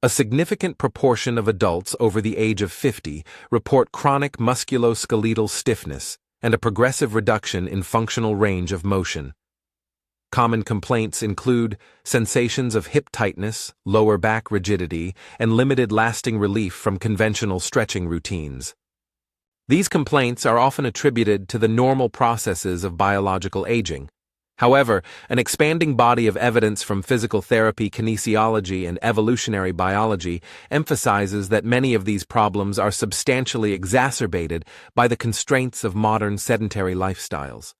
A significant proportion of adults over the age of 50 report chronic musculoskeletal stiffness and a progressive reduction in functional range of motion. Common complaints include sensations of hip tightness, lower back rigidity, and limited lasting relief from conventional stretching routines. These complaints are often attributed to the normal processes of biological aging. However, an expanding body of evidence from physical therapy, kinesiology, and evolutionary biology emphasizes that many of these problems are substantially exacerbated by the constraints of modern sedentary lifestyles.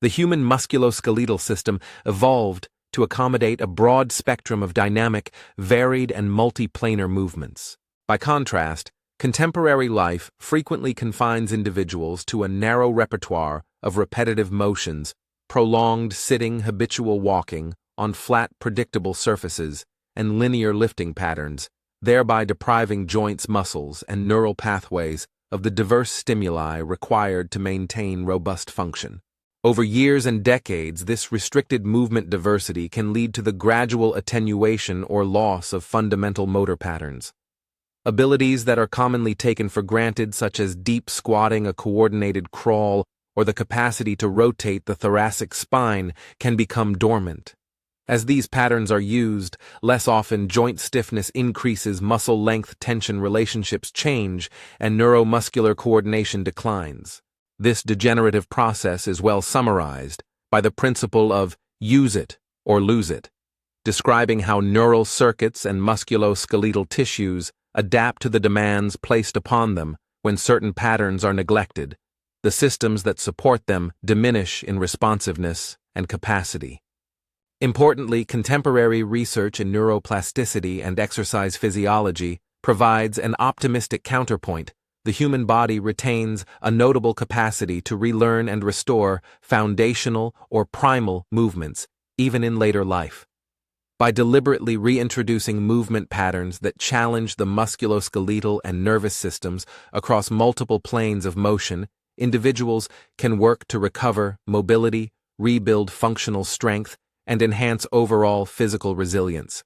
The human musculoskeletal system evolved to accommodate a broad spectrum of dynamic, varied, and multiplanar movements. By contrast, contemporary life frequently confines individuals to a narrow repertoire of repetitive motions, prolonged sitting, habitual walking on flat, predictable surfaces, and linear lifting patterns, thereby depriving joints, muscles, and neural pathways of the diverse stimuli required to maintain robust function. Over years and decades, this restricted movement diversity can lead to the gradual attenuation or loss of fundamental motor patterns. Abilities that are commonly taken for granted, such as deep squatting, a coordinated crawl, or the capacity to rotate the thoracic spine, can become dormant. As these patterns are used, less often joint stiffness increases, muscle length-tension relationships change, and neuromuscular coordination declines. This degenerative process is well summarized by the principle of use it or lose it, describing how neural circuits and musculoskeletal tissues adapt to the demands placed upon them when certain patterns are neglected. The systems that support them diminish in responsiveness and capacity. Importantly, contemporary research in neuroplasticity and exercise physiology provides an optimistic counterpoint. The human body retains a notable capacity to relearn and restore foundational or primal movements, even in later life. By deliberately reintroducing movement patterns that challenge the musculoskeletal and nervous systems across multiple planes of motion, individuals can work to recover mobility, rebuild functional strength, and enhance overall physical resilience.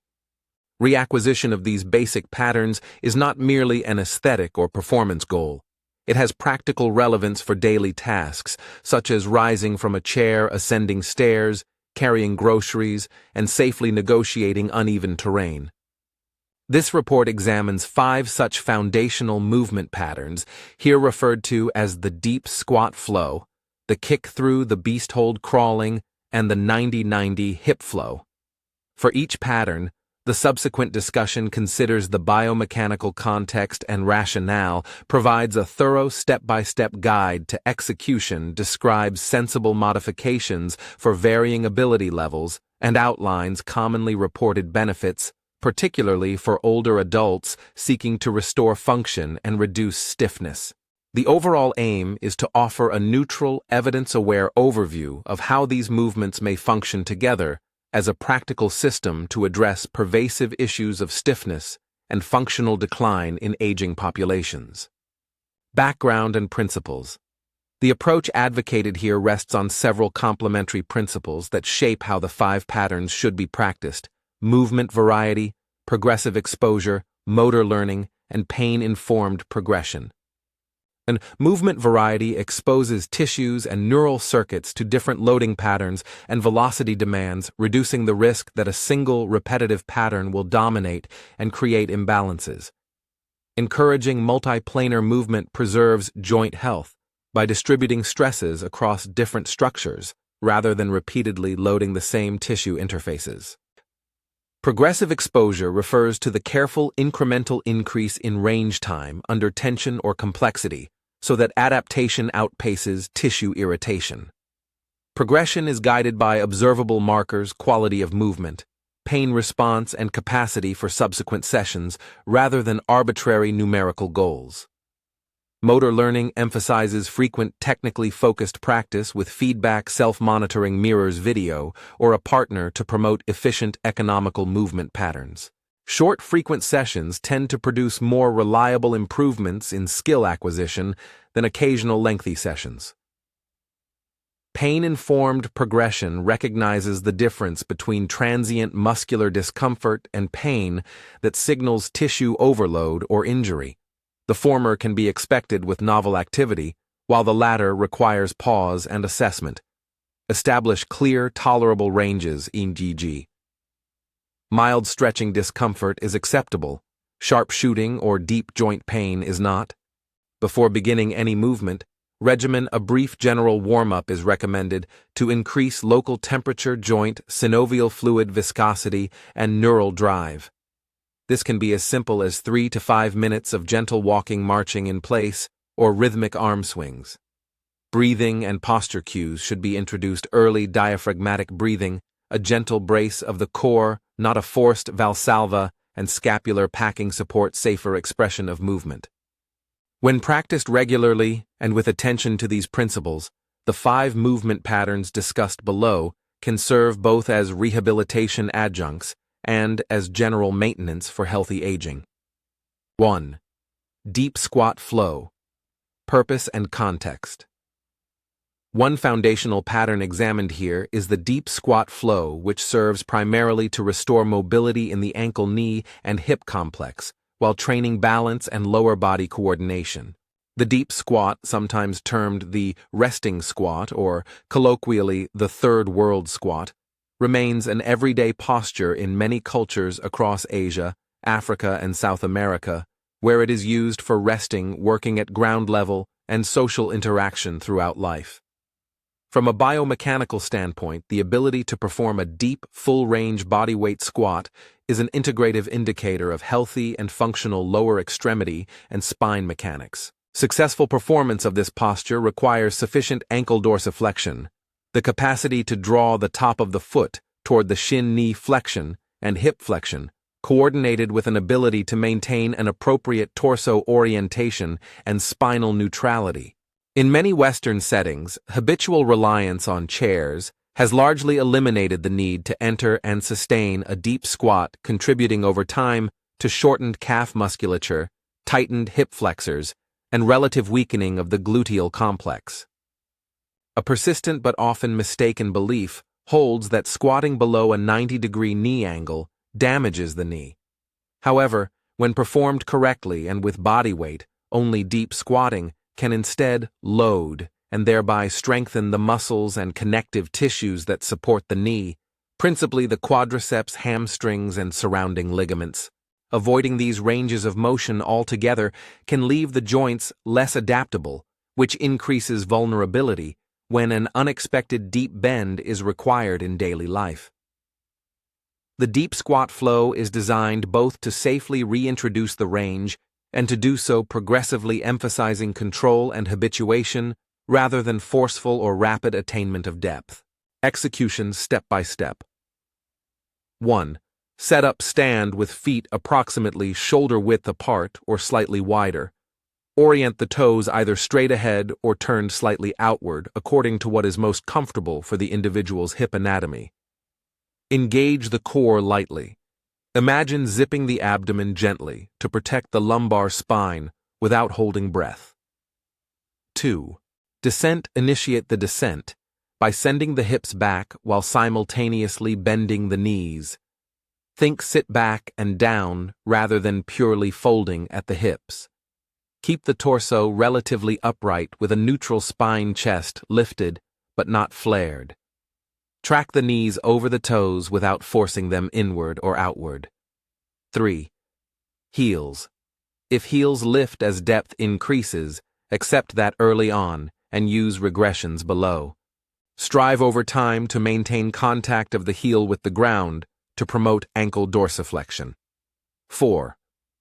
Reacquisition of these basic patterns is not merely an aesthetic or performance goal. It has practical relevance for daily tasks, such as rising from a chair, ascending stairs, carrying groceries, and safely negotiating uneven terrain. This report examines 5 such foundational movement patterns, here referred to as the deep squat flow, the kick through, the beast hold crawling, and the 90-90 hip flow. For each pattern, the subsequent discussion considers the biomechanical context and rationale, provides a thorough step-by-step guide to execution, describes sensible modifications for varying ability levels, and outlines commonly reported benefits, particularly for older adults seeking to restore function and reduce stiffness. The overall aim is to offer a neutral, evidence-aware overview of how these movements may function together as a practical system to address pervasive issues of stiffness and functional decline in aging populations. Background and principles. The approach advocated here rests on several complementary principles that shape how the 5 patterns should be practiced: movement variety, progressive exposure, motor learning, and pain-informed progression. And movement variety exposes tissues and neural circuits to different loading patterns and velocity demands, reducing the risk that a single repetitive pattern will dominate and create imbalances. Encouraging multiplanar movement preserves joint health by distributing stresses across different structures rather than repeatedly loading the same tissue interfaces. Progressive exposure refers to the careful incremental increase in range time under tension or complexity, so that adaptation outpaces tissue irritation. Progression is guided by observable markers, quality of movement, pain response, and capacity for subsequent sessions, rather than arbitrary numerical goals. Motor learning emphasizes frequent technically focused practice with feedback, self-monitoring mirrors video, or a partner to promote efficient, economical movement patterns. Short, frequent sessions tend to produce more reliable improvements in skill acquisition than occasional lengthy sessions. Pain-informed progression recognizes the difference between transient muscular discomfort and pain that signals tissue overload or injury. The former can be expected with novel activity, while the latter requires pause and assessment. Establish clear, tolerable ranges, e.g. Mild stretching discomfort is acceptable. Sharp shooting or deep joint pain is not. Before beginning any movement, regimen a brief general warm-up is recommended to increase local temperature, joint, synovial fluid viscosity, and neural drive. This can be as simple as 3 to 5 minutes of gentle walking, marching in place, or rhythmic arm swings. Breathing and posture cues should be introduced early. Diaphragmatic breathing, a gentle brace of the core, not a forced valsalva, and scapular packing support safer expression of movement. When practiced regularly and with attention to these principles, the 5 movement patterns discussed below can serve both as rehabilitation adjuncts and as general maintenance for healthy aging. 1. Deep squat flow. Purpose and context. One foundational pattern examined here is the deep squat flow, which serves primarily to restore mobility in the ankle, knee, and hip complex, while training balance and lower body coordination. The deep squat, sometimes termed the resting squat or colloquially the third world squat, remains an everyday posture in many cultures across Asia, Africa, and South America, where it is used for resting, working at ground level, and social interaction throughout life. From a biomechanical standpoint, the ability to perform a deep, full-range bodyweight squat is an integrative indicator of healthy and functional lower extremity and spine mechanics. Successful performance of this posture requires sufficient ankle dorsiflexion, the capacity to draw the top of the foot toward the shin-knee flexion and hip flexion, coordinated with an ability to maintain an appropriate torso orientation and spinal neutrality. In many Western settings, habitual reliance on chairs has largely eliminated the need to enter and sustain a deep squat, contributing over time to shortened calf musculature, tightened hip flexors, and relative weakening of the gluteal complex. A persistent but often mistaken belief holds that squatting below a 90-degree knee angle damages the knee. However, when performed correctly and with body weight, only deep squatting can instead load and thereby strengthen the muscles and connective tissues that support the knee, principally the quadriceps, hamstrings, and surrounding ligaments. Avoiding these ranges of motion altogether can leave the joints less adaptable, which increases vulnerability when an unexpected deep bend is required in daily life. The deep squat flow is designed both to safely reintroduce the range and to do so progressively, emphasizing control and habituation rather than forceful or rapid attainment of depth. Execution step by step. 1. Set up stand with feet approximately shoulder width apart or slightly wider. Orient the toes either straight ahead or turned slightly outward according to what is most comfortable for the individual's hip anatomy. Engage the core lightly. Imagine zipping the abdomen gently to protect the lumbar spine without holding breath. 2. Initiate the descent by sending the hips back while simultaneously bending the knees. Think sit back and down rather than purely folding at the hips. Keep the torso relatively upright with a neutral spine, chest lifted but not flared. Track the knees over the toes without forcing them inward or outward. 3. Heels. If heels lift as depth increases, accept that early on and use regressions below. Strive over time to maintain contact of the heel with the ground to promote ankle dorsiflexion. 4.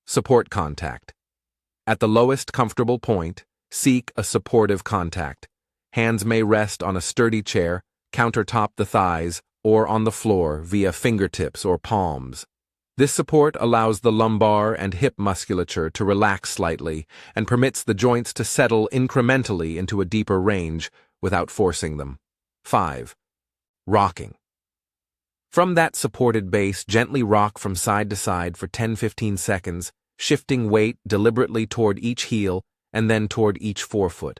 Support contact. At the lowest comfortable point, seek a supportive contact. Hands may rest on a sturdy chair, countertop the thighs, or on the floor via fingertips or palms. This support allows the lumbar and hip musculature to relax slightly and permits the joints to settle incrementally into a deeper range without forcing them. 5. Rocking. From that supported base, gently rock from side to side for 10-15 seconds, shifting weight deliberately toward each heel and then toward each forefoot.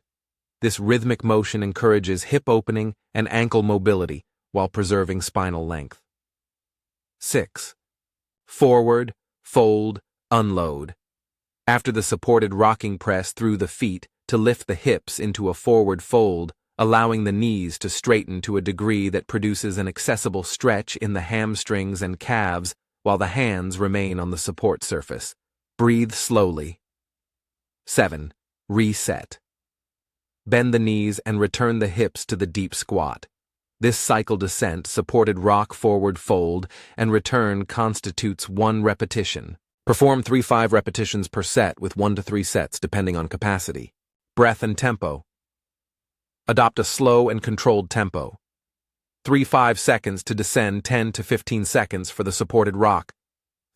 This rhythmic motion encourages hip opening and ankle mobility while preserving spinal length. 6. Forward, fold, unload. After the supported rocking press through the feet to lift the hips into a forward fold, allowing the knees to straighten to a degree that produces an accessible stretch in the hamstrings and calves while the hands remain on the support surface. Breathe slowly. 7. Reset. Bend the knees and return the hips to the deep squat. This cycle descent, supported rock forward fold, and return constitutes 1 repetition. Perform 3-5 repetitions per set with 1 to 3 sets depending on capacity. Breath and tempo. Adopt a slow and controlled tempo. 3-5 seconds to descend, 10 to 15 seconds for the supported rock,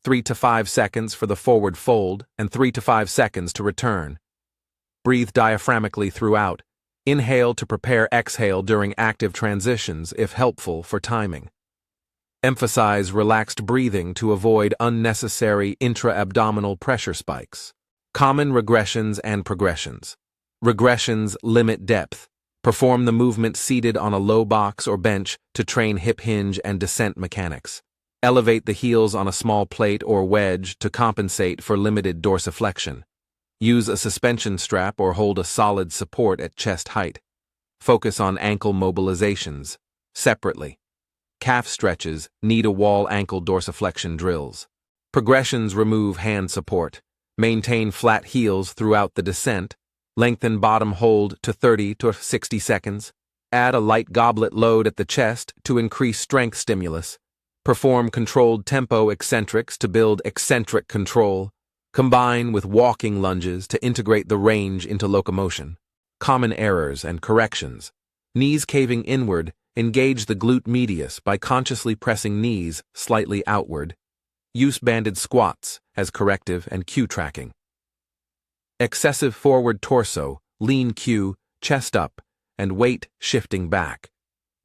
3 to 5 seconds for the forward fold, and 3 to 5 seconds to return. Breathe diaphragmically throughout. Inhale to prepare exhale during active transitions if helpful for timing. Emphasize relaxed breathing to avoid unnecessary intra-abdominal pressure spikes. Common regressions and progressions. Regressions limit depth. Perform the movement seated on a low box or bench to train hip hinge and descent mechanics. Elevate the heels on a small plate or wedge to compensate for limited dorsiflexion. Use a suspension strap or hold a solid support at chest height. Focus on ankle mobilizations separately. Calf stretches, knee-to-wall ankle dorsiflexion drills. Progressions remove hand support. Maintain flat heels throughout the descent. Lengthen bottom hold to 30 to 60 seconds. Add a light goblet load at the chest to increase strength stimulus. Perform controlled tempo eccentrics to build eccentric control. Combine with walking lunges to integrate the range into locomotion. Common errors and corrections. Knees caving inward, engage the glute medius by consciously pressing knees slightly outward. Use banded squats as corrective and cue tracking. Excessive forward torso, lean cue, chest up, and weight shifting back.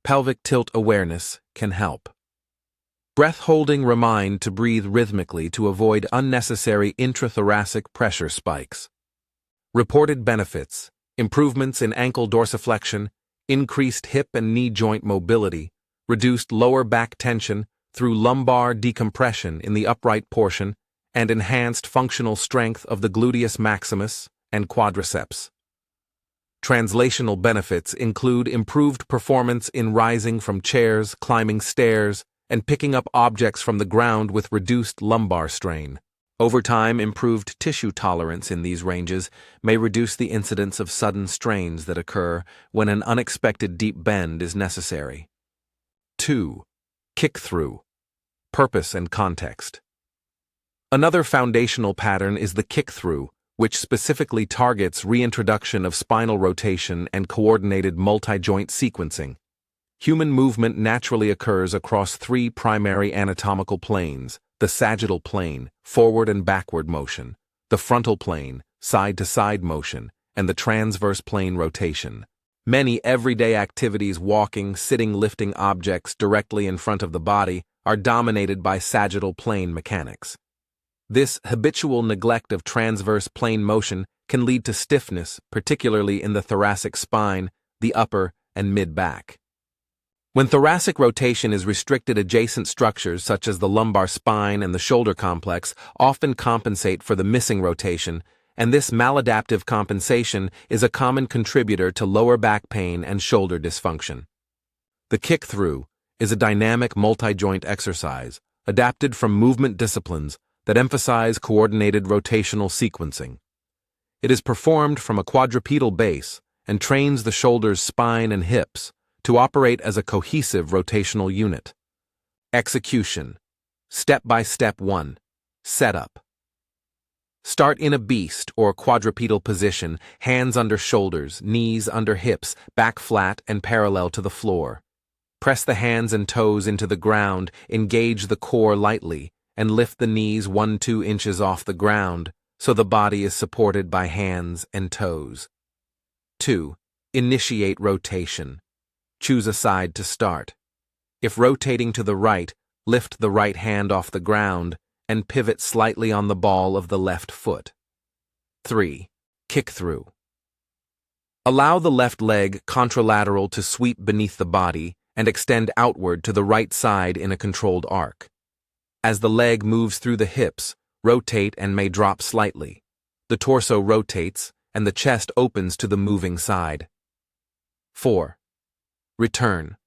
Pelvic tilt awareness can help. Breath holding remind to breathe rhythmically to avoid unnecessary intrathoracic pressure spikes. Reported benefits: improvements in ankle dorsiflexion, increased hip and knee joint mobility, reduced lower back tension through lumbar decompression in the upright portion, and enhanced functional strength of the gluteus maximus and quadriceps. Translational benefits include improved performance in rising from chairs, climbing stairs, and picking up objects from the ground with reduced lumbar strain. Over time, improved tissue tolerance in these ranges may reduce the incidence of sudden strains that occur when an unexpected deep bend is necessary. 2. Kick-through. Purpose and context. Another foundational pattern is the kick-through, which specifically targets reintroduction of spinal rotation and coordinated multi-joint sequencing. Human movement naturally occurs across 3 primary anatomical planes: the sagittal plane, forward and backward motion, the frontal plane, side-to-side motion, and the transverse plane rotation. Many everyday activities, walking, sitting, lifting objects directly in front of the body, are dominated by sagittal plane mechanics. This habitual neglect of transverse plane motion can lead to stiffness, particularly in the thoracic spine, the upper and mid-back. When thoracic rotation is restricted, adjacent structures such as the lumbar spine and the shoulder complex often compensate for the missing rotation, and this maladaptive compensation is a common contributor to lower back pain and shoulder dysfunction. The kick-through is a dynamic multi-joint exercise adapted from movement disciplines that emphasize coordinated rotational sequencing. It is performed from a quadrupedal base and trains the shoulders, spine, and hips to operate as a cohesive rotational unit. Execution. Step-by-step 1. Setup. Start in a beast or quadrupedal position, hands under shoulders, knees under hips, back flat and parallel to the floor. Press the hands and toes into the ground, engage the core lightly, and lift the knees 1-2 inches off the ground so the body is supported by hands and toes. 2. Initiate rotation. Choose a side to start. If rotating to the right, lift the right hand off the ground and pivot slightly on the ball of the left foot. 3. Kick-through. Allow the left leg contralateral to sweep beneath the body and extend outward to the right side in a controlled arc. As the leg moves through the hips, rotate and may drop slightly. The torso rotates and the chest opens to the moving side. 4. Return.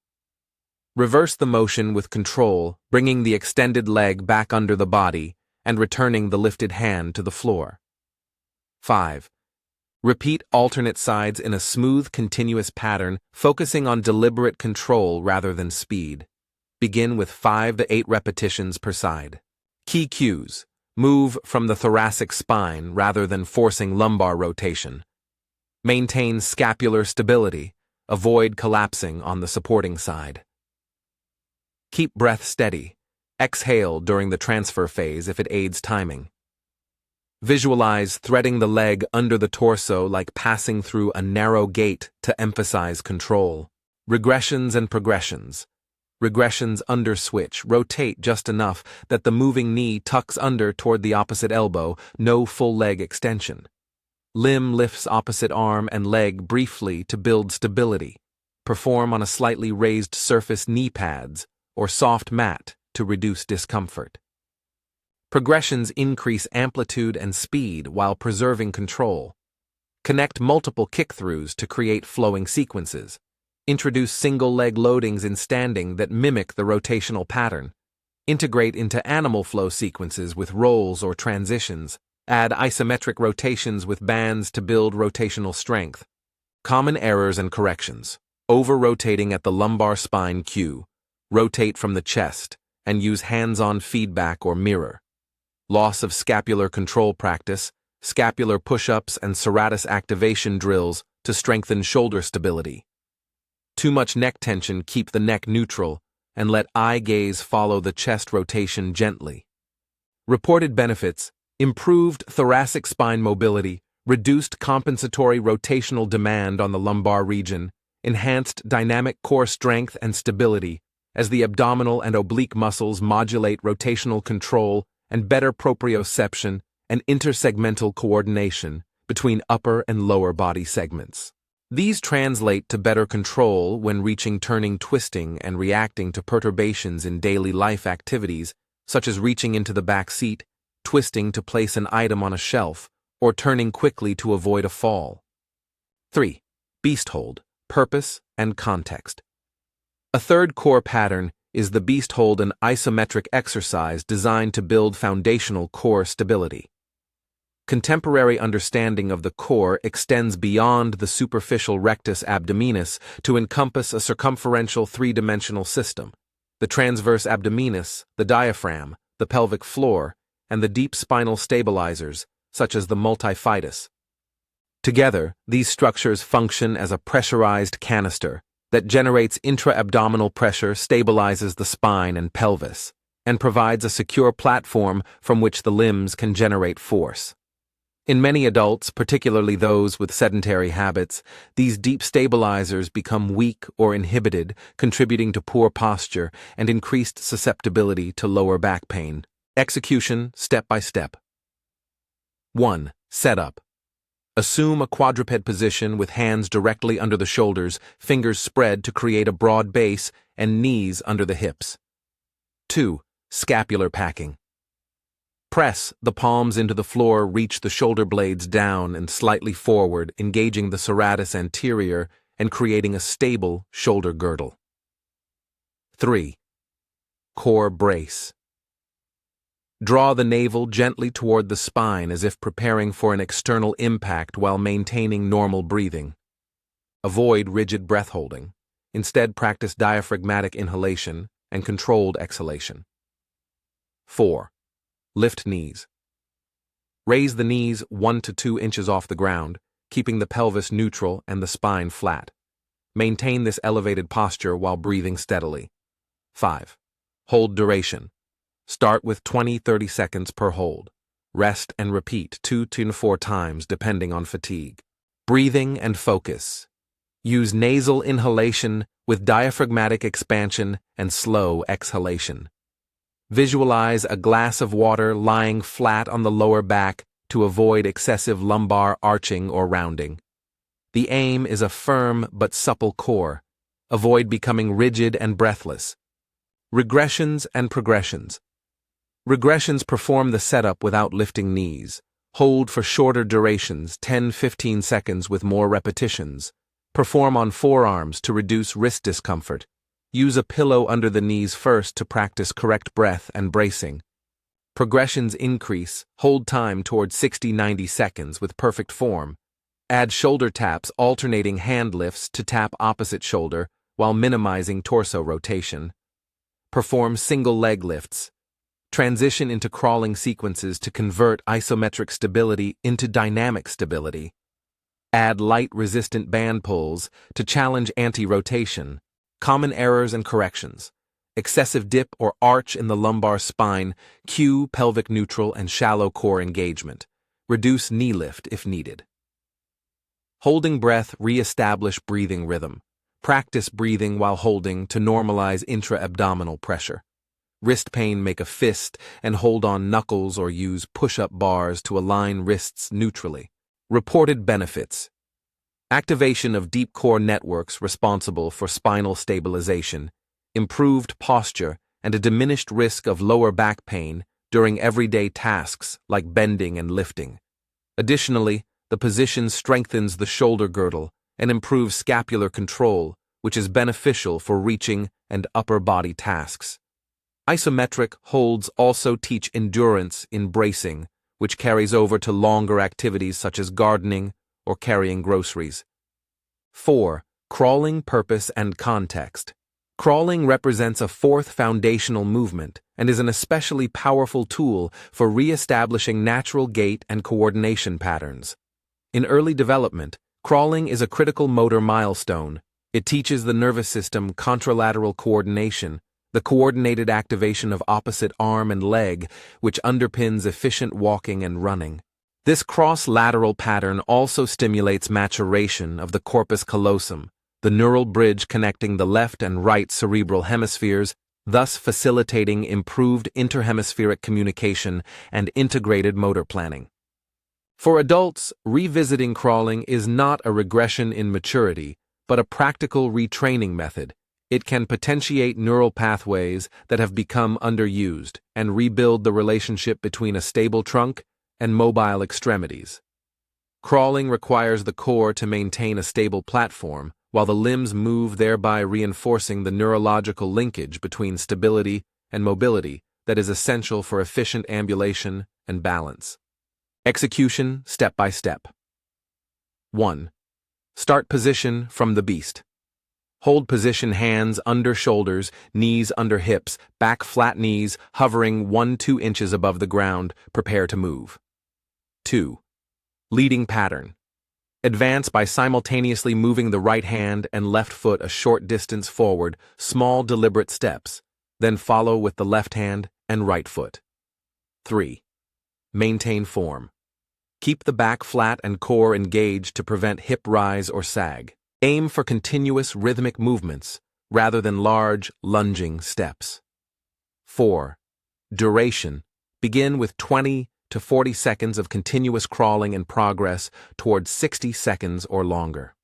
Reverse the motion with control, bringing the extended leg back under the body and returning the lifted hand to the floor. 5. Repeat alternate sides in a smooth, continuous pattern, focusing on deliberate control rather than speed. Begin with 5 to 8 repetitions per side. Key cues. Move from the thoracic spine rather than forcing lumbar rotation. Maintain scapular stability. Avoid collapsing on the supporting side. Keep breath steady. Exhale during the transfer phase if it aids timing. Visualize threading the leg under the torso like passing through a narrow gate to emphasize control. Regressions and progressions. Regressions under switch. Rotate just enough that the moving knee tucks under toward the opposite elbow, no full leg extension. Limb lifts opposite arm and leg briefly to build stability. Perform on a slightly raised surface knee pads or soft mat to reduce discomfort. Progressions increase amplitude and speed while preserving control. Connect multiple kick-throughs to create flowing sequences. Introduce single-leg loadings in standing that mimic the rotational pattern. Integrate into animal flow sequences with rolls or transitions. Add isometric rotations with bands to build rotational strength. Common errors and corrections. Over-rotating at the lumbar spine cue. Rotate from the chest and use hands-on feedback or mirror. Loss of scapular control practice, scapular push-ups and serratus activation drills to strengthen shoulder stability. Too much neck tension. Keep the neck neutral and let eye gaze follow the chest rotation gently. Reported benefits: improved thoracic spine mobility, reduced compensatory rotational demand on the lumbar region, enhanced dynamic core strength and stability as the abdominal and oblique muscles modulate rotational control, and better proprioception and intersegmental coordination between upper and lower body segments. These translate to better control when reaching turning, twisting, and reacting to perturbations in daily life activities, such as reaching into the back seat, twisting to place an item on a shelf, or turning quickly to avoid a fall. 3. Beast hold, purpose, and context. A third core pattern is the beast hold, an isometric exercise designed to build foundational core stability. Contemporary understanding of the core extends beyond the superficial rectus abdominis to encompass a circumferential three-dimensional system: the transverse abdominis, the diaphragm, the pelvic floor, and the deep spinal stabilizers, such as the multifidus. Together, these structures function as a pressurized canister that generates intra-abdominal pressure, stabilizes the spine and pelvis, and provides a secure platform from which the limbs can generate force. In many adults, particularly those with sedentary habits, these deep stabilizers become weak or inhibited, contributing to poor posture and increased susceptibility to lower back pain. Execution step by step. 1. Setup. Assume a quadruped position with hands directly under the shoulders, fingers spread to create a broad base, and knees under the hips. 2. Scapular packing. Press the palms into the floor, reach the shoulder blades down and slightly forward, engaging the serratus anterior and creating a stable shoulder girdle. 3. Core brace. Draw the navel gently toward the spine as if preparing for an external impact while maintaining normal breathing. Avoid rigid breath holding. Instead, practice diaphragmatic inhalation and controlled exhalation. 4. Lift knees. Raise the knees 1 to 2 inches off the ground, keeping the pelvis neutral and the spine flat. Maintain this elevated posture while breathing steadily. 5. Hold duration. Start with 20-30 seconds per hold. Rest and repeat 2 to 4 times depending on fatigue. Breathing and focus. Use nasal inhalation with diaphragmatic expansion and slow exhalation. Visualize a glass of water lying flat on the lower back to avoid excessive lumbar arching or rounding. The aim is a firm but supple core. Avoid becoming rigid and breathless. Regressions and progressions. Regressions perform the setup without lifting knees. Hold for shorter durations, 10-15 seconds with more repetitions. Perform on forearms to reduce wrist discomfort. Use a pillow under the knees first to practice correct breath and bracing. Progressions increase, hold time toward 60-90 seconds with perfect form. Add shoulder taps, alternating hand lifts to tap opposite shoulder while minimizing torso rotation. Perform single leg lifts. Transition into crawling sequences to convert isometric stability into dynamic stability. Add light resistant band pulls to challenge anti-rotation. Common errors and corrections. Excessive dip or arch in the lumbar spine, cue pelvic neutral and shallow core engagement. Reduce knee lift if needed. Holding breath, re-establish breathing rhythm. Practice breathing while holding to normalize intra-abdominal pressure. Wrist pain, make a fist and hold on knuckles or use push-up bars to align wrists neutrally. Reported benefits. Activation of deep core networks responsible for spinal stabilization, improved posture, and a diminished risk of lower back pain during everyday tasks like bending and lifting. Additionally, the position strengthens the shoulder girdle and improves scapular control, which is beneficial for reaching and upper body tasks. Isometric holds also teach endurance in bracing, which carries over to longer activities such as gardening or carrying groceries. 4. Crawling purpose and context. Crawling represents a fourth foundational movement and is an especially powerful tool for re-establishing natural gait and coordination patterns. In early development, crawling is a critical motor milestone. It teaches the nervous system contralateral coordination, the coordinated activation of opposite arm and leg, which underpins efficient walking and running. This cross-lateral pattern also stimulates maturation of the corpus callosum, the neural bridge connecting the left and right cerebral hemispheres, thus facilitating improved interhemispheric communication and integrated motor planning. For adults, revisiting crawling is not a regression in maturity, but a practical retraining method. It can potentiate neural pathways that have become underused and rebuild the relationship between a stable trunk and mobile extremities. Crawling requires the core to maintain a stable platform, while the limbs move, thereby reinforcing the neurological linkage between stability and mobility that is essential for efficient ambulation and balance. Execution step by step. 1. Start position from the beast. Hold position, hands under shoulders, knees under hips, back flat knees, hovering 1-2 inches above the ground, prepare to move. 2. Leading pattern. Advance by simultaneously moving the right hand and left foot a short distance forward, small deliberate steps, then follow with the left hand and right foot. 3. Maintain form. Keep the back flat and core engaged to prevent hip rise or sag. Aim for continuous rhythmic movements rather than large, lunging steps. 4. Duration. Begin with 20 to 40 seconds of continuous crawling and progress towards 60 seconds or longer.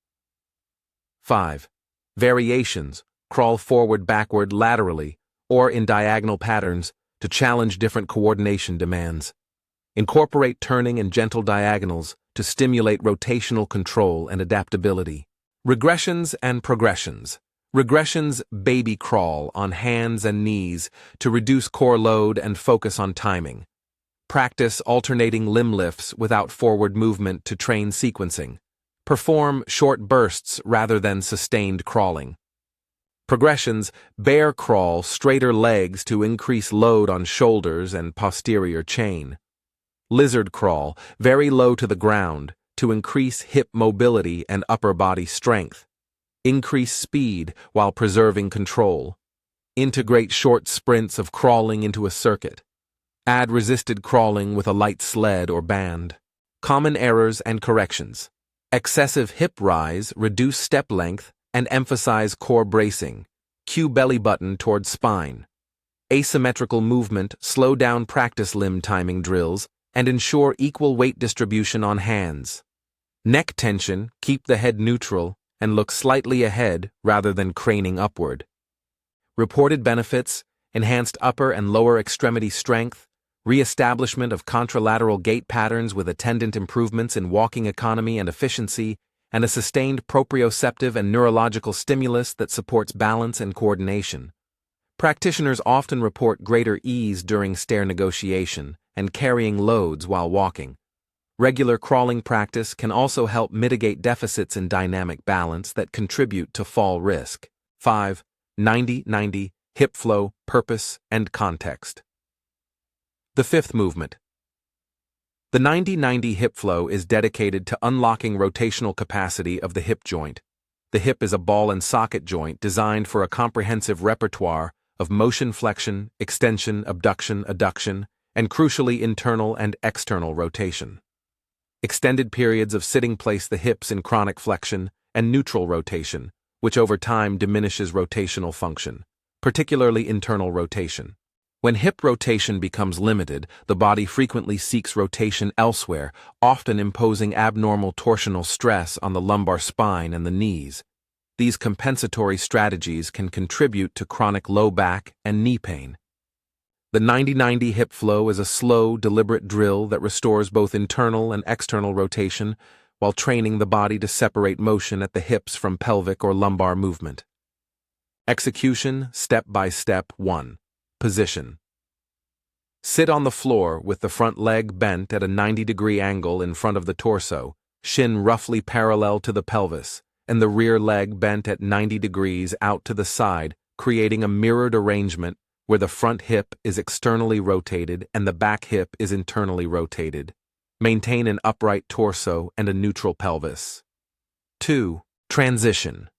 5. Variations. Crawl forward, backward, laterally, or in diagonal patterns to challenge different coordination demands. Incorporate turning and gentle diagonals to stimulate rotational control and adaptability. Regressions and progressions. Regressions baby crawl on hands and knees to reduce core load and focus on timing. Practice alternating limb lifts without forward movement to train sequencing. Perform short bursts rather than sustained crawling. Progressions bear crawl straighter legs to increase load on shoulders and posterior chain. Lizard crawl very low to the ground to increase hip mobility and upper body strength. Increase speed while preserving control. Integrate short sprints of crawling into a circuit. Add resisted crawling with a light sled or band. Common errors and corrections. Excessive hip rise, reduce step length, and emphasize core bracing. Cue belly button towards spine. Asymmetrical movement, slow down practice limb timing drills, and ensure equal weight distribution on hands. Neck tension, keep the head neutral, and look slightly ahead rather than craning upward. Reported benefits: enhanced upper and lower extremity strength, re-establishment of contralateral gait patterns with attendant improvements in walking economy and efficiency, and a sustained proprioceptive and neurological stimulus that supports balance and coordination. Practitioners often report greater ease during stair negotiation and carrying loads while walking. Regular crawling practice can also help mitigate deficits in dynamic balance that contribute to fall risk. 5. 90-90, hip flow, purpose, and context. The fifth movement. The 90-90 hip flow is dedicated to unlocking rotational capacity of the hip joint. The hip is a ball and socket joint designed for a comprehensive repertoire of motion flexion, extension, abduction, adduction, and crucially internal and external rotation. Extended periods of sitting place the hips in chronic flexion and neutral rotation, which over time diminishes rotational function, particularly internal rotation. When hip rotation becomes limited, the body frequently seeks rotation elsewhere, often imposing abnormal torsional stress on the lumbar spine and the knees. These compensatory strategies can contribute to chronic low back and knee pain. The 90-90 hip flow is a slow, deliberate drill that restores both internal and external rotation while training the body to separate motion at the hips from pelvic or lumbar movement. Execution, step by step. 1. Position. Sit on the floor with the front leg bent at a 90-degree angle in front of the torso, shin roughly parallel to the pelvis, and the rear leg bent at 90 degrees out to the side, creating a mirrored arrangement where the front hip is externally rotated and the back hip is internally rotated. Maintain an upright torso and a neutral pelvis. 2. Transition.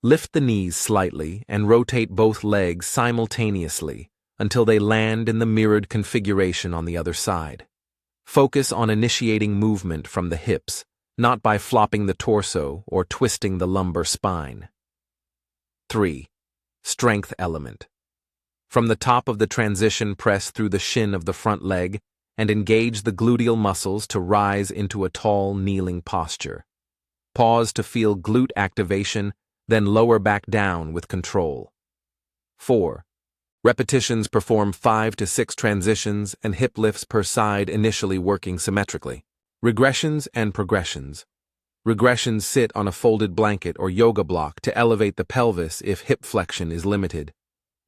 Lift the knees slightly and rotate both legs simultaneously until they land in the mirrored configuration on the other side. Focus on initiating movement from the hips, not by flopping the torso or twisting the lumbar spine. 3. Strength element. From the top of the transition, press through the shin of the front leg and engage the gluteal muscles to rise into a tall, kneeling posture. Pause to feel glute activation, then lower back down with control. 4. Repetitions: perform 5 to 6 transitions and hip lifts per side, initially working symmetrically. Regressions and progressions. Regressions: sit on a folded blanket or yoga block to elevate the pelvis if hip flexion is limited.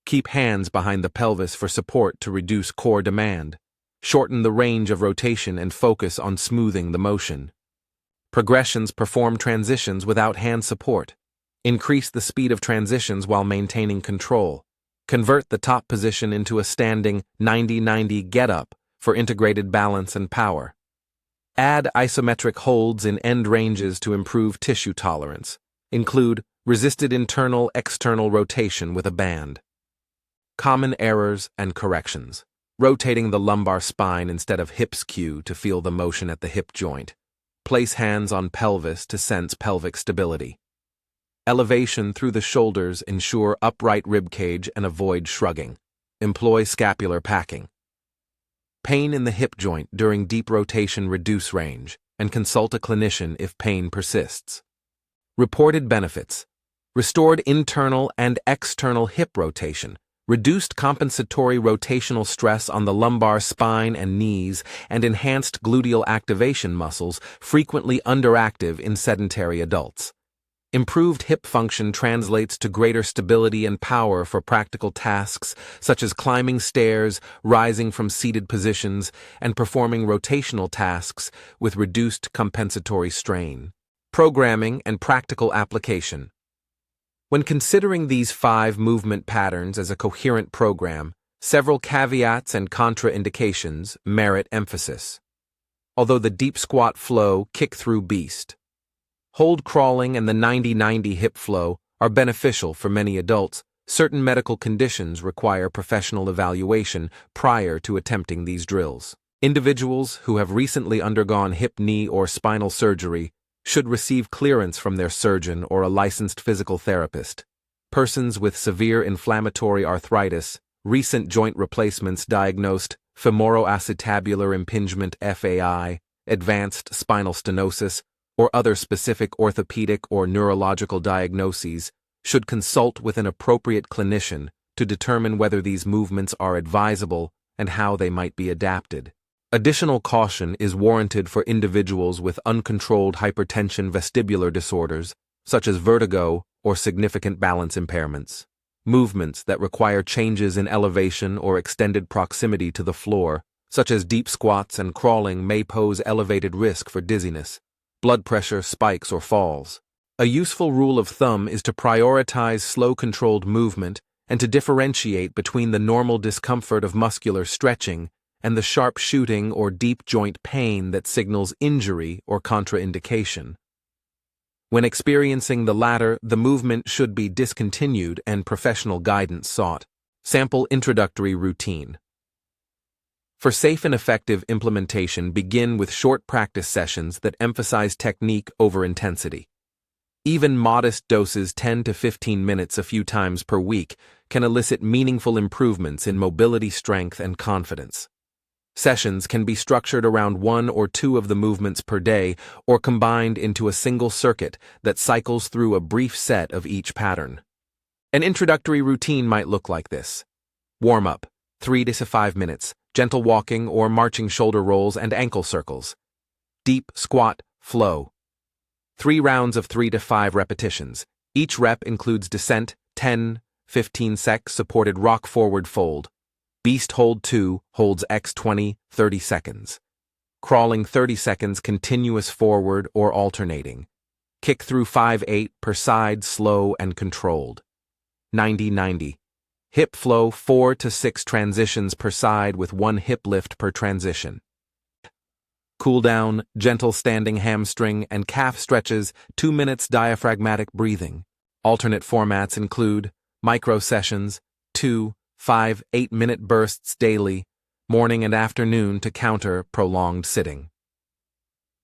Keep hands behind the pelvis for support to reduce core demand. Shorten the range of rotation and focus on smoothing the motion. Progressions: perform transitions without hand support. Increase the speed of transitions while maintaining control. Convert the top position into a standing 90-90 get-up for integrated balance and power. Add isometric holds in end ranges to improve tissue tolerance. Include resisted internal-external rotation with a band. Common errors and corrections. Rotating the lumbar spine instead of hip skew to feel the motion at the hip joint. Place hands on pelvis to sense pelvic stability. Elevation through the shoulders: ensure upright ribcage and avoid shrugging. Employ scapular packing. Pain in the hip joint during deep rotation: reduce range, and consult a clinician if pain persists. Reported benefits: restored internal and external hip rotation, reduced compensatory rotational stress on the lumbar spine and knees, and enhanced gluteal activation muscles frequently underactive in sedentary adults. Improved hip function translates to greater stability and power for practical tasks such as climbing stairs, rising from seated positions, and performing rotational tasks with reduced compensatory strain. Programming and practical application. When considering these 5 movement patterns as a coherent program, several caveats and contraindications merit emphasis. Although the deep squat flow, kick-through beast, hold crawling, and the 90-90 hip flow are beneficial for many adults, certain medical conditions require professional evaluation prior to attempting these drills. Individuals who have recently undergone hip, knee, or spinal surgery should receive clearance from their surgeon or a licensed physical therapist. Persons with severe inflammatory arthritis, recent joint replacements diagnosed, femoroacetabular impingement (FAI), advanced spinal stenosis, or other specific orthopedic or neurological diagnoses, should consult with an appropriate clinician to determine whether these movements are advisable and how they might be adapted. Additional caution is warranted for individuals with uncontrolled hypertension vestibular disorders, such as vertigo or significant balance impairments. Movements that require changes in elevation or extended proximity to the floor, such as deep squats and crawling, may pose elevated risk for dizziness, blood pressure spikes, or falls. A useful rule of thumb is to prioritize slow, controlled movement and to differentiate between the normal discomfort of muscular stretching and the sharp shooting or deep joint pain that signals injury or contraindication. When experiencing the latter, the movement should be discontinued and professional guidance sought. Sample introductory routine. For safe and effective implementation, begin with short practice sessions that emphasize technique over intensity. Even modest doses, 10 to 15 minutes a few times per week, can elicit meaningful improvements in mobility, strength, and confidence. Sessions can be structured around one or two of the movements per day or combined into a single circuit that cycles through a brief set of each pattern. An introductory routine might look like this. Warm-up, 3 to 5 minutes, gentle walking or marching shoulder rolls and ankle circles. Deep squat, flow. 3 rounds of 3 to 5 repetitions. Each rep includes descent, 10, 15 sec, supported rock forward fold. Beast hold 2, holds X 20, 30 seconds. Crawling 30 seconds, continuous forward or alternating. Kick through 5-8 per side, slow and controlled. 90-90. Hip flow 4 to 6 transitions per side with 1 hip lift per transition. Cool down, gentle standing hamstring and calf stretches, 2 minutes diaphragmatic breathing. Alternate formats include micro sessions, 2, 5, 8-minute bursts daily, morning and afternoon to counter prolonged sitting.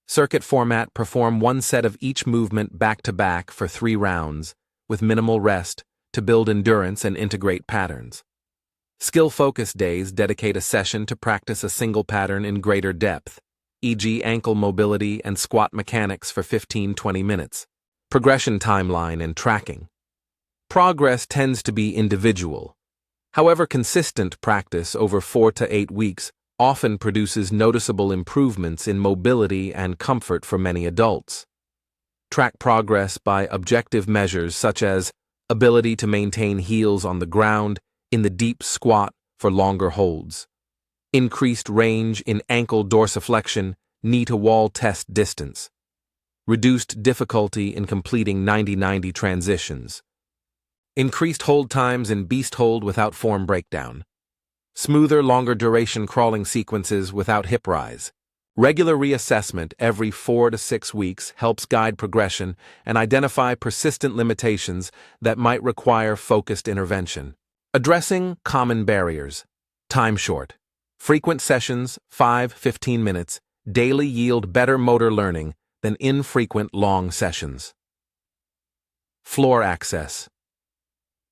Circuit format: perform 1 set of each movement back-to-back for 3 rounds, with minimal rest, to build endurance and integrate patterns. Skill-focused days dedicate a session to practice a single pattern in greater depth, e.g. ankle mobility and squat mechanics for 15-20 minutes. Progression timeline and tracking. Progress tends to be individual. However, consistent practice over 4 to 8 weeks often produces noticeable improvements in mobility and comfort for many adults. Track progress by objective measures such as ability to maintain heels on the ground in the deep squat for longer holds, increased range in ankle dorsiflexion, knee-to-wall test distance, reduced difficulty in completing 90-90 transitions, increased hold times in beast hold without form breakdown, smoother, longer duration crawling sequences without hip rise. Regular reassessment every 4 to 6 weeks helps guide progression and identify persistent limitations that might require focused intervention. Addressing common barriers. Time short. Frequent sessions, 5-15 minutes, daily yield better motor learning than infrequent long sessions. Floor access.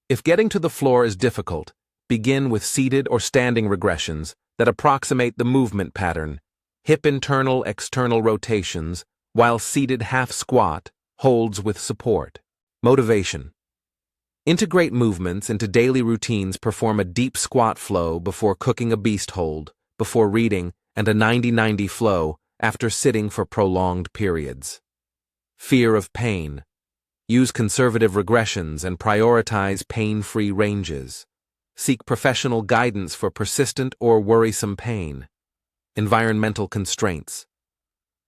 If getting to the floor is difficult, begin with seated or standing regressions that approximate the movement pattern, hip internal-external rotations, while seated half squat holds with support. Motivation. Integrate movements into daily routines. Perform a deep squat flow before cooking a beast hold, before reading, and a 90-90 flow after sitting for prolonged periods. Fear of pain. Use conservative regressions and prioritize pain-free ranges. Seek professional guidance for persistent or worrisome pain. Environmental constraints.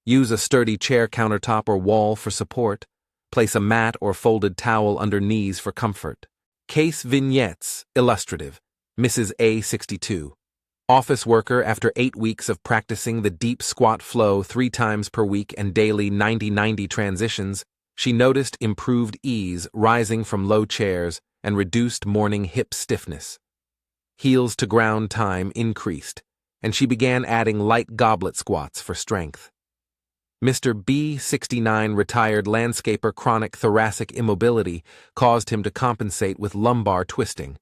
Use a sturdy chair, countertop, or wall for support. Place a mat or folded towel under knees for comfort. Case vignettes. Illustrative. Mrs. A, 62. Office worker after 8 weeks of practicing the deep squat flow 3 times per week and daily 90-90 transitions, she noticed improved ease rising from low chairs and reduced morning hip stiffness. Heels to ground time increased, and she began adding light goblet squats for strength. Mr. B, 69, retired landscaper. Chronic thoracic immobility caused him to compensate with lumbar twisting.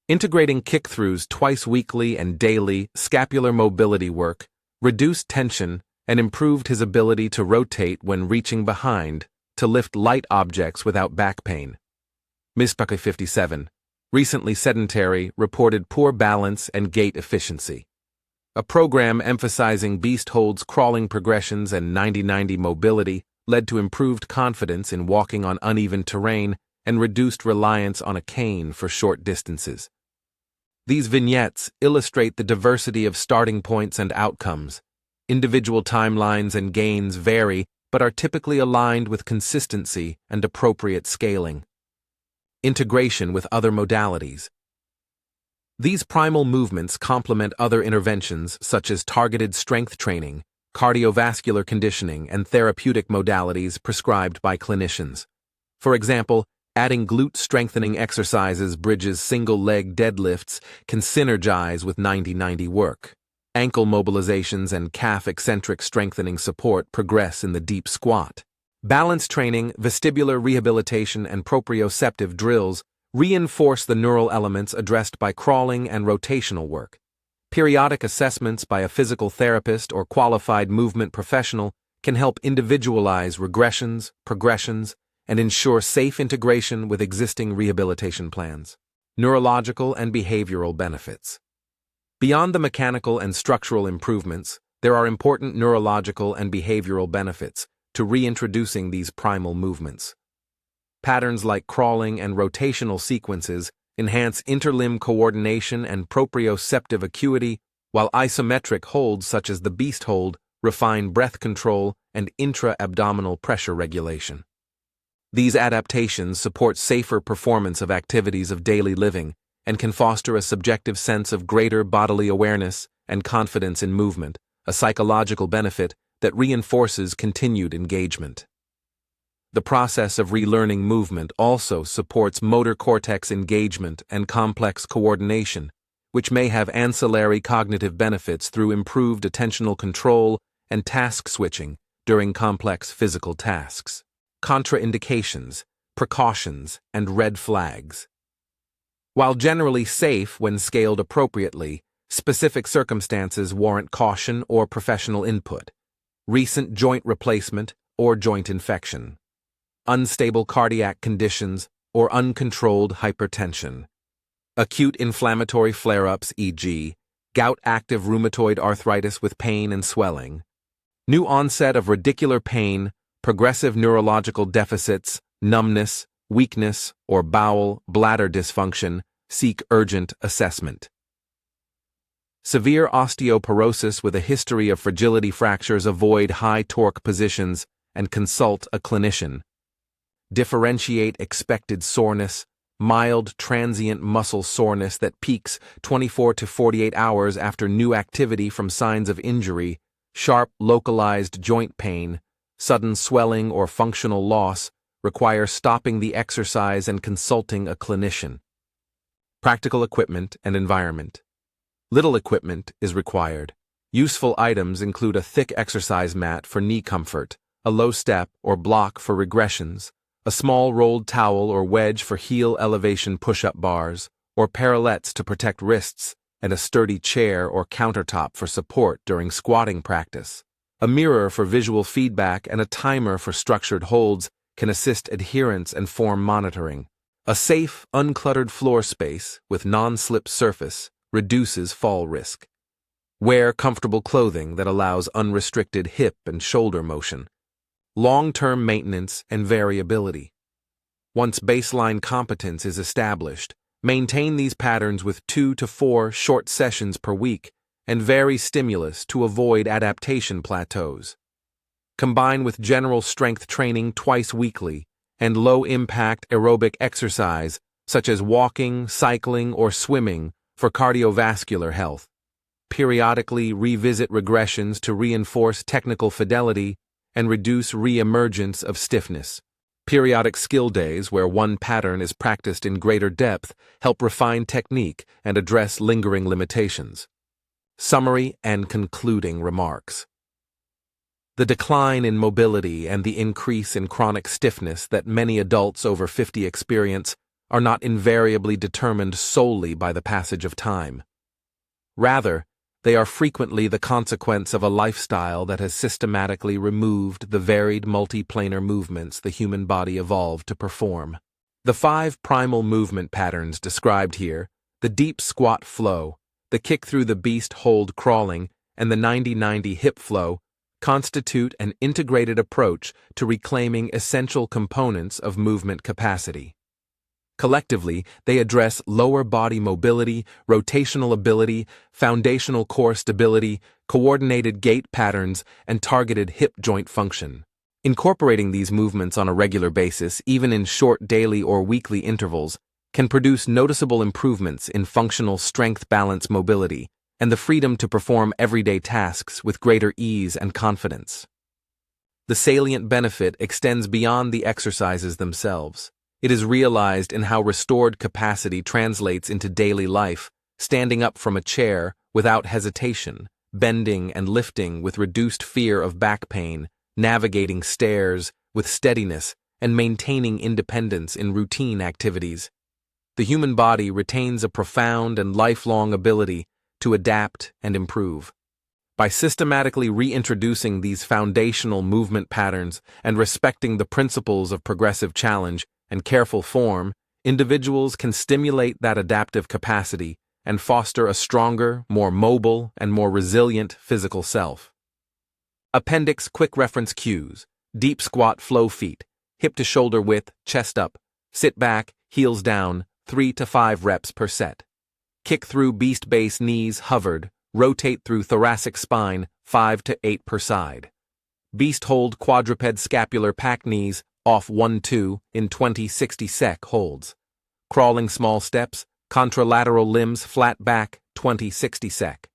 Integrating kick-throughs twice weekly and daily scapular mobility work reduced tension and improved his ability to rotate when reaching behind to lift light objects without back pain. Ms. 57, recently sedentary, reported poor balance and gait efficiency. A program emphasizing beast holds, crawling progressions, and 90-90 mobility led to improved confidence in walking on uneven terrain and reduced reliance on a cane for short distances. These vignettes illustrate the diversity of starting points and outcomes. Individual timelines and gains vary, but are typically aligned with consistency and appropriate scaling. Integration with other modalities. These primal movements complement other interventions such as targeted strength training, cardiovascular conditioning, and therapeutic modalities prescribed by clinicians. For example, adding glute strengthening exercises bridges single-leg deadlifts can synergize with 90-90 work. Ankle mobilizations and calf eccentric strengthening support progress in the deep squat. Balance training, vestibular rehabilitation, and proprioceptive drills reinforce the neural elements addressed by crawling and rotational work. Periodic assessments by a physical therapist or qualified movement professional can help individualize regressions, progressions, and ensure safe integration with existing rehabilitation plans. Neurological and behavioral benefits. Beyond the mechanical and structural improvements, there are important neurological and behavioral benefits to reintroducing these primal movements. Patterns like crawling and rotational sequences enhance interlimb coordination and proprioceptive acuity, while isometric holds such as the beast hold refine breath control and intra-abdominal pressure regulation. These adaptations support safer performance of activities of daily living and can foster a subjective sense of greater bodily awareness and confidence in movement, a psychological benefit that reinforces continued engagement. The process of relearning movement also supports motor cortex engagement and complex coordination, which may have ancillary cognitive benefits through improved attentional control and task switching during complex physical tasks. Contraindications, precautions, and red flags. While generally safe when scaled appropriately, specific circumstances warrant caution or professional input. Recent joint replacement or joint infection. Unstable cardiac conditions or uncontrolled hypertension. Acute inflammatory flare-ups, e.g., gout-active rheumatoid arthritis with pain and swelling. New onset of radicular pain, progressive neurological deficits, numbness, weakness, or bowel, bladder dysfunction, seek urgent assessment. Severe osteoporosis with a history of fragility fractures, avoid high-torque positions and consult a clinician. Differentiate expected soreness, mild transient muscle soreness that peaks 24 to 48 hours after new activity from signs of injury, sharp localized joint pain, sudden swelling or functional loss, require stopping the exercise and consulting a clinician. Practical equipment and environment. Little equipment is required. Useful items include a thick exercise mat for knee comfort, a low step or block for regressions, a small rolled towel or wedge for heel elevation push-up bars, or parallettes to protect wrists, and a sturdy chair or countertop for support during squatting practice. A mirror for visual feedback and a timer for structured holds can assist adherence and form monitoring. A safe, uncluttered floor space with non-slip surface reduces fall risk. Wear comfortable clothing that allows unrestricted hip and shoulder motion. Long-term maintenance and variability. Once baseline competence is established, maintain these patterns with 2 to 4 short sessions per week and vary stimulus to avoid adaptation plateaus. Combine with general strength training twice weekly and low-impact aerobic exercise such as walking, cycling, or swimming for cardiovascular health. Periodically revisit regressions to reinforce technical fidelity and reduce re-emergence of stiffness. Periodic skill days where one pattern is practiced in greater depth help refine technique and address lingering limitations. Summary and concluding remarks. The decline in mobility and the increase in chronic stiffness that many adults over 50 experience are not invariably determined solely by the passage of time. Rather, they are frequently the consequence of a lifestyle that has systematically removed the varied multiplanar movements the human body evolved to perform. The 5 primal movement patterns described here, the deep squat flow, the kick through the beast hold crawling, and the 90-90 hip flow, constitute an integrated approach to reclaiming essential components of movement capacity. Collectively, they address lower body mobility, rotational ability, foundational core stability, coordinated gait patterns, and targeted hip joint function. Incorporating these movements on a regular basis, even in short daily or weekly intervals, can produce noticeable improvements in functional strength balance mobility and the freedom to perform everyday tasks with greater ease and confidence. The salient benefit extends beyond the exercises themselves. It is realized in how restored capacity translates into daily life, standing up from a chair without hesitation, bending and lifting with reduced fear of back pain, navigating stairs with steadiness, and maintaining independence in routine activities. The human body retains a profound and lifelong ability to adapt and improve. By systematically reintroducing these foundational movement patterns and respecting the principles of progressive challenge and careful form, individuals can stimulate that adaptive capacity and foster a stronger, more mobile, and more resilient physical self. Appendix Quick Reference Cues: Deep squat flow feet, hip to shoulder width, chest up, sit back, heels down, 3 to 5 reps per set. Kick through beast base knees hovered, rotate through thoracic spine, 5 to 8 per side. Beast hold quadruped scapular pack knees, off 1-2 in 20-60 sec holds. Crawling small steps, contralateral limbs flat back, 20-60 sec.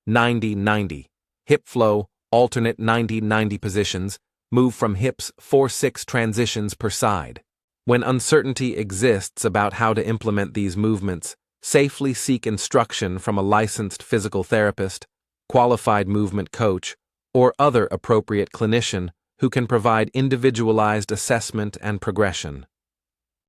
90-90. Hip flow, alternate 90-90 positions, move from hips 4-6 transitions per side. When uncertainty exists about how to implement these movements, safely seek instruction from a licensed physical therapist, qualified movement coach, or other appropriate clinician who can provide individualized assessment and progression.